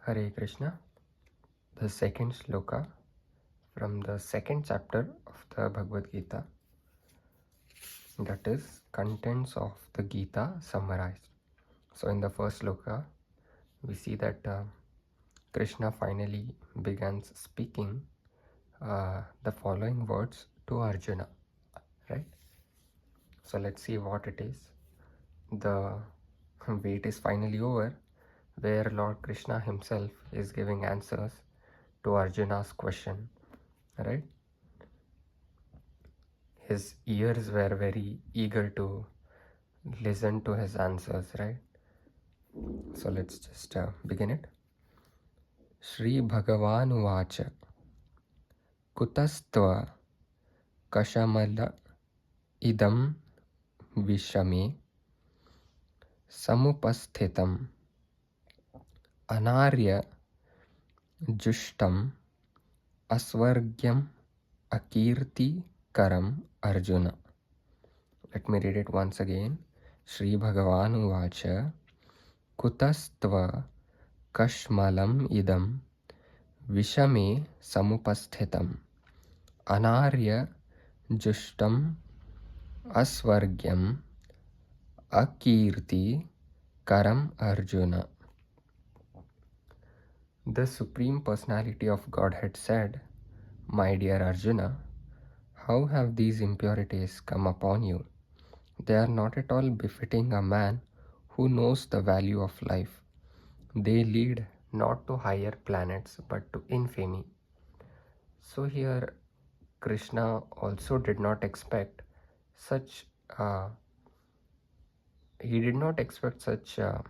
Hare Krishna, the second shloka from the second chapter of the Bhagavad Gita, that is, contents of the Gita summarized. So, in the first shloka, we see that Krishna finally begins speaking the following words to Arjuna, right? So, let's see what it is. The wait is finally over, where Lord Krishna himself is giving answers to Arjuna's question, right? His ears were very eager to listen to his answers, right? So let's just begin it. Shri Bhagavan Uvacha Kutastva Kashamala Idam Vishame Samupasthitam Anarya Jushtam Asvargyam Akirti Karam Arjuna. Let me read it once again. Shri Bhagavan Uvacha Kutastva Kashmalam Idam Vishame Samupasthitam Anarya Jushtam Asvargyam Akirti Karam Arjuna. The Supreme Personality of Godhead said, "My dear Arjuna, how have these impurities come upon you? They are not at all befitting a man who knows the value of life. They lead not to higher planets but to infamy." So here Krishna also did not expect such he did not expect such a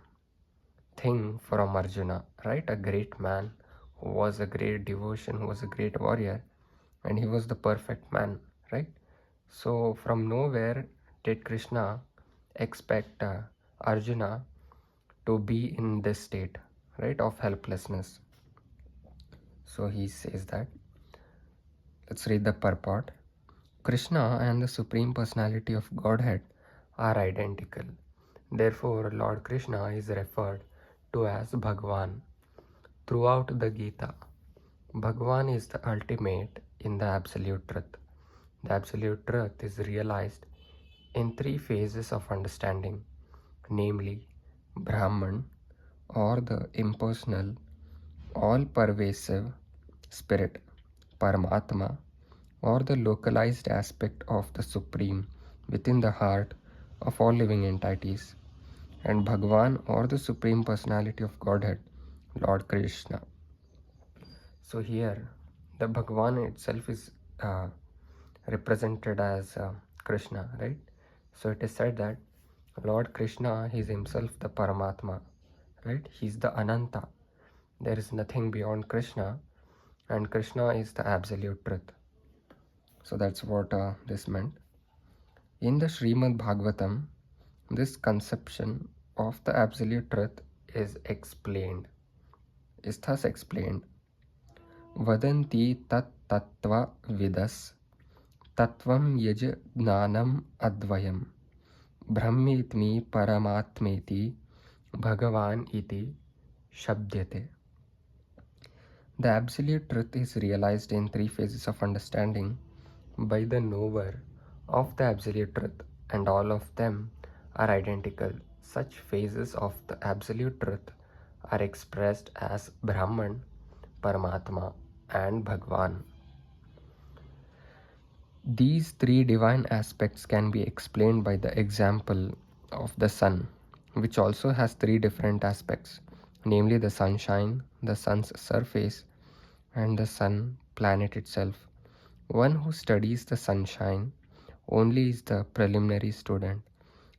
thing from Arjuna, right? A great man who was a great devotion, who was a great warrior, and he was the perfect man, right? So from nowhere did Krishna expect Arjuna to be in this state, right, of helplessness. So he says that. Let's read the purport. Krishna and the Supreme Personality of Godhead are identical. Therefore, Lord Krishna is referred to as Bhagwan. Throughout the Gita, Bhagwan is the ultimate in the Absolute Truth. The Absolute Truth is realized in three phases of understanding, namely Brahman, or the impersonal, all-pervasive spirit, Paramatma, or the localized aspect of the Supreme within the heart of all living entities, and Bhagwan, or the Supreme Personality of Godhead, Lord Krishna. So here, the Bhagwan itself is represented as Krishna, right? So it is said that Lord Krishna is himself the Paramatma, right? He's the Ananta. There is nothing beyond Krishna, and Krishna is the absolute truth. So that's what this meant. In the Srimad Bhagavatam, this conception of the absolute truth is thus explained. Vadanti tat tattva vidas Tattvam yaj gnanam advayam Brahmitmi paramatmeti Bhagavan iti shabdyate. The absolute truth is realized in three phases of understanding by the knower of the absolute truth, and all of them are identical. Such phases of the absolute truth are expressed as Brahman, Paramatma, and Bhagwan. These three divine aspects can be explained by the example of the sun, which also has three different aspects, namely the sunshine, the sun's surface, and the sun planet itself. One who studies the sunshine only is the preliminary student.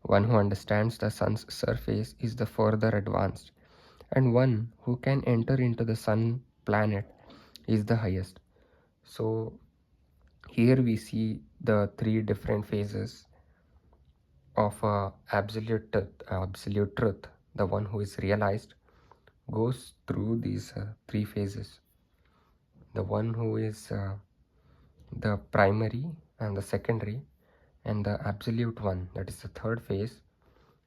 One who understands the sun's surface is the further advanced, and one who can enter into the sun planet is the highest. So here we see the three different phases of absolute truth. The one who is realized goes through these three phases. The one who is the primary and the secondary, and the absolute one, that is the third phase,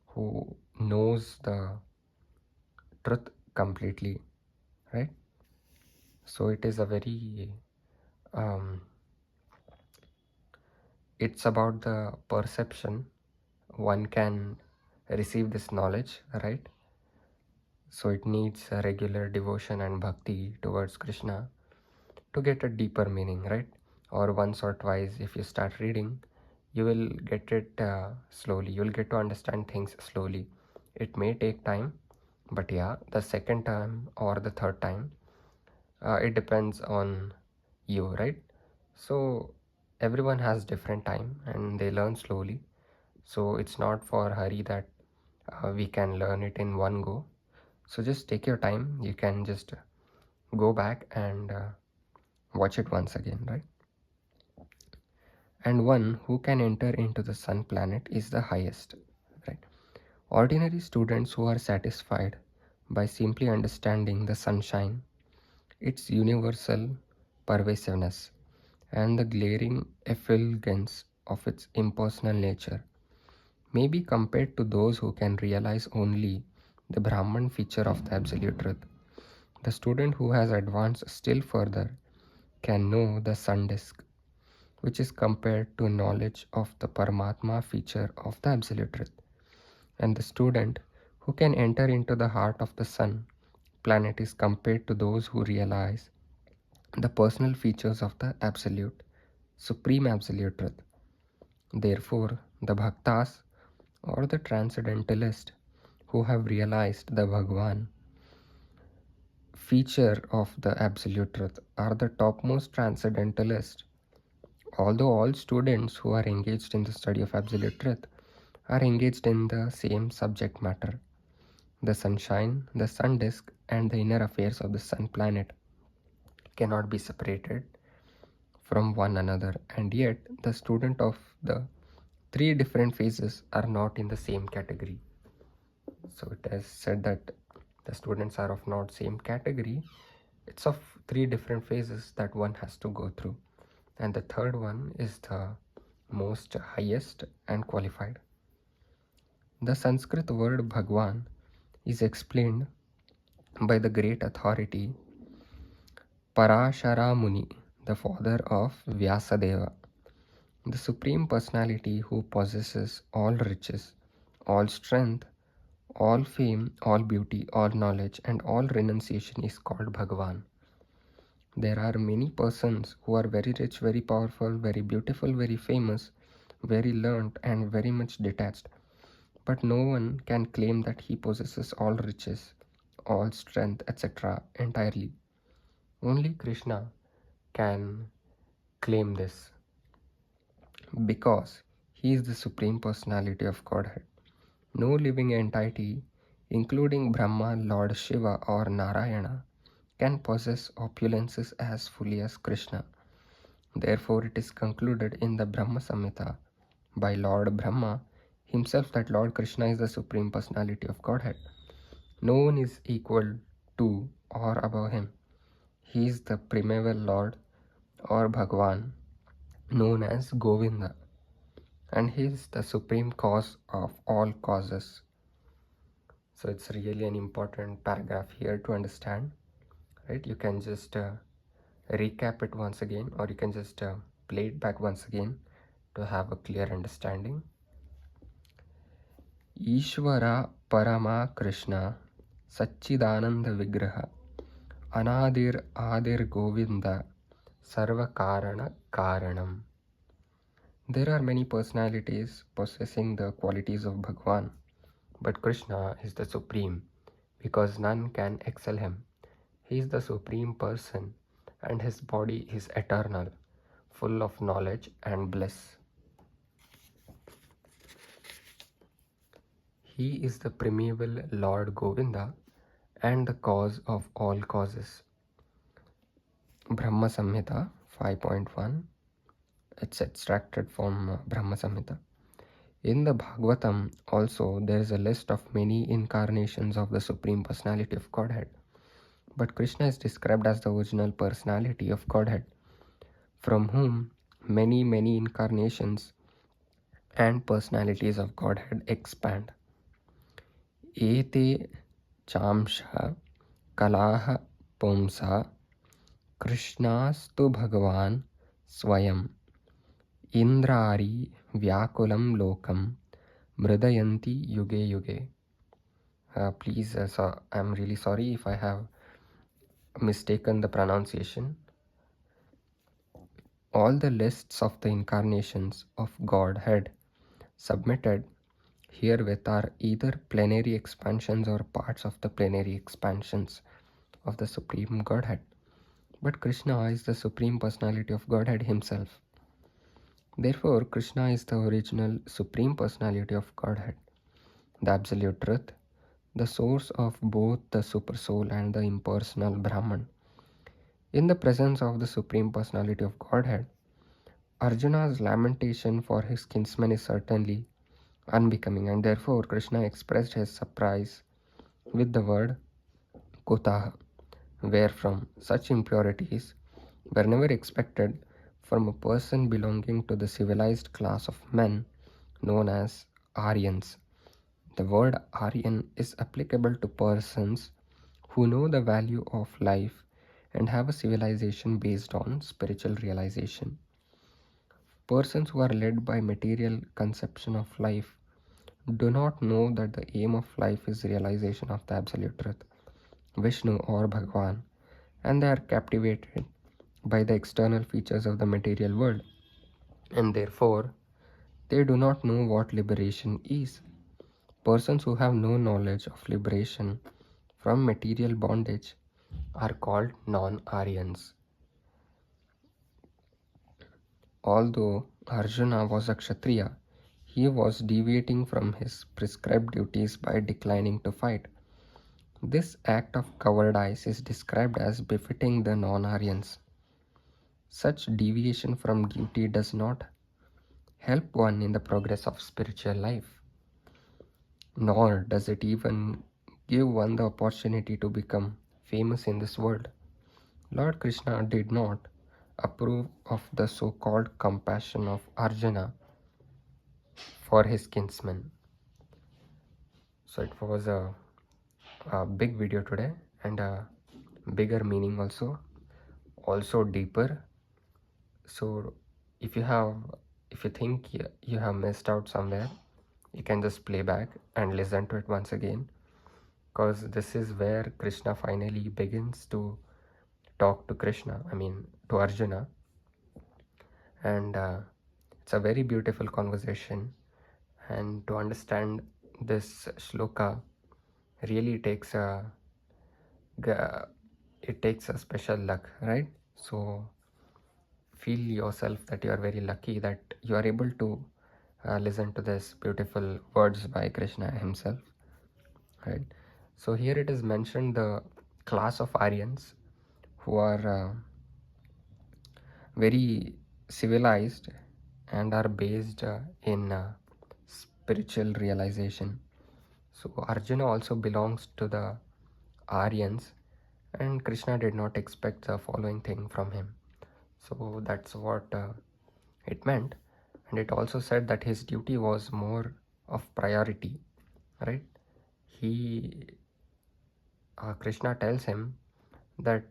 who knows the truth completely, right? So it is a very it's about the perception one can receive this knowledge, right? So it needs a regular devotion and bhakti towards Krishna to get a deeper meaning, right? Or once or twice, if you start reading, you will get it slowly. You will get to understand things slowly. It may take time, but yeah, the second time or the third time, it depends on you, right? So everyone has different time and they learn slowly. So it's not for hurry that we can learn it in one go. So just take your time. You can just go back and watch it once again, right? And one who can enter into the sun planet is the highest, right? Ordinary students who are satisfied by simply understanding the sunshine, its universal pervasiveness, and the glaring effulgence of its impersonal nature, may be compared to those who can realize only the Brahman feature of the Absolute Truth. The student who has advanced still further can know the sun disk, which is compared to knowledge of the Paramatma feature of the Absolute Truth. And the student who can enter into the heart of the sun planet is compared to those who realize the personal features of the Absolute, Supreme Absolute Truth. Therefore, the Bhaktas or the Transcendentalists who have realized the Bhagwan feature of the Absolute Truth are the topmost Transcendentalists. Although all students who are engaged in the study of Absolute Truth are engaged in the same subject matter, the sunshine, the sun disk, and the inner affairs of the sun planet cannot be separated from one another, and yet the student of the three different phases are not in the same category. So it is said that the students are of not same category. It's of three different phases that one has to go through, and the third one is the most highest and qualified. The Sanskrit word Bhagwan is explained by the great authority Parashara Muni, the father of Vyasadeva, the Supreme Personality who possesses all riches, all strength, all fame, all beauty, all knowledge, and all renunciation is called Bhagavan. There are many persons who are very rich, very powerful, very beautiful, very famous, very learnt, and very much detached. But no one can claim that he possesses all riches, all strength, etc. entirely. Only Krishna can claim this because he is the Supreme Personality of Godhead. No living entity, including Brahma, Lord Shiva, or Narayana, can possess opulences as fully as Krishna. Therefore, it is concluded in the Brahma Samhita by Lord Brahma himself that Lord Krishna is the Supreme Personality of Godhead. No one is equal to or above him. He is the primeval Lord or Bhagwan, known as Govinda, and he is the supreme cause of all causes. So it's really an important paragraph here to understand, right? You can just recap it once again, or you can just play it back once again to have a clear understanding. Ishvara Parama Krishna Satchidananda Vigraha Anadir Adir Govinda Sarva Karana Karanam. There are many personalities possessing the qualities of Bhagwan, but Krishna is the supreme because none can excel him. He is the supreme person and his body is eternal, full of knowledge and bliss. He is the primeval Lord Govinda and the cause of all causes. Brahma Samhita 5.1. It's extracted from Brahma Samhita. In the Bhagavatam also there is a list of many incarnations of the Supreme Personality of Godhead. But Krishna is described as the original personality of Godhead, from whom many incarnations and personalities of Godhead expand. Ete chamsha kalaha Pumsa Krishnastu Bhagavan Swayam Indrari Vyakulam Lokam Mridayanti Yuge Yuge. Please, I'm really sorry if I have mistaken the pronunciation. All the lists of the incarnations of Godhead submitted herewith are either plenary expansions or parts of the plenary expansions of the Supreme Godhead. But Krishna is the Supreme Personality of Godhead himself. Therefore, Krishna is the original Supreme Personality of Godhead, the Absolute Truth, the source of both the Supersoul and the impersonal Brahman. In the presence of the Supreme Personality of Godhead, Arjuna's lamentation for his kinsman is certainly unbecoming, and therefore Krishna expressed his surprise with the word Kutaha, wherefrom such impurities were never expected from a person belonging to the civilized class of men known as Aryans. The word Aryan is applicable to persons who know the value of life and have a civilization based on spiritual realization. Persons who are led by material conception of life do not know that the aim of life is realization of the absolute truth, Vishnu or Bhagwan, and they are captivated by the external features of the material world, and therefore they do not know what liberation is. Persons who have no knowledge of liberation from material bondage are called non-Aryans. Although Arjuna was a Kshatriya, he was deviating from his prescribed duties by declining to fight. This act of cowardice is described as befitting the non-Aryans. Such deviation from duty does not help one in the progress of spiritual life, nor does it even give one the opportunity to become famous in this world. Lord Krishna did not approve of the so-called compassion of Arjuna for his kinsman. So it was a big video today, and a bigger meaning also deeper. So if you think you have missed out somewhere, you can just play back and listen to it once again, because this is where Krishna finally begins to talk to to Arjuna, and it's a very beautiful conversation. And to understand this shloka really takes it takes a special luck, right? So feel yourself that you are very lucky that you are able to listen to this beautiful words by Krishna himself, right? So here it is mentioned the class of Aryans who are very civilized and are based in spiritual realization. So Arjuna also belongs to the Aryans, and Krishna did not expect the following thing from him. So that's what it meant, and it also said that his duty was more of priority, right? He Krishna tells him that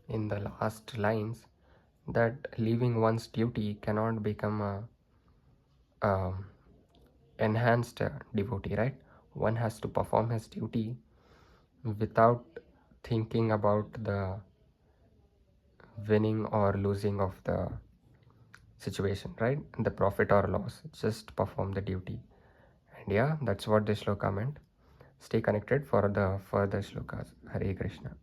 in the last lines that leaving one's duty cannot become a enhanced devotee, right? One has to perform his duty without thinking about the winning or losing of the situation, right? The profit or loss, just perform the duty. And yeah, that's what this shloka meant. Stay connected for the further shlokas. Hare Krishna.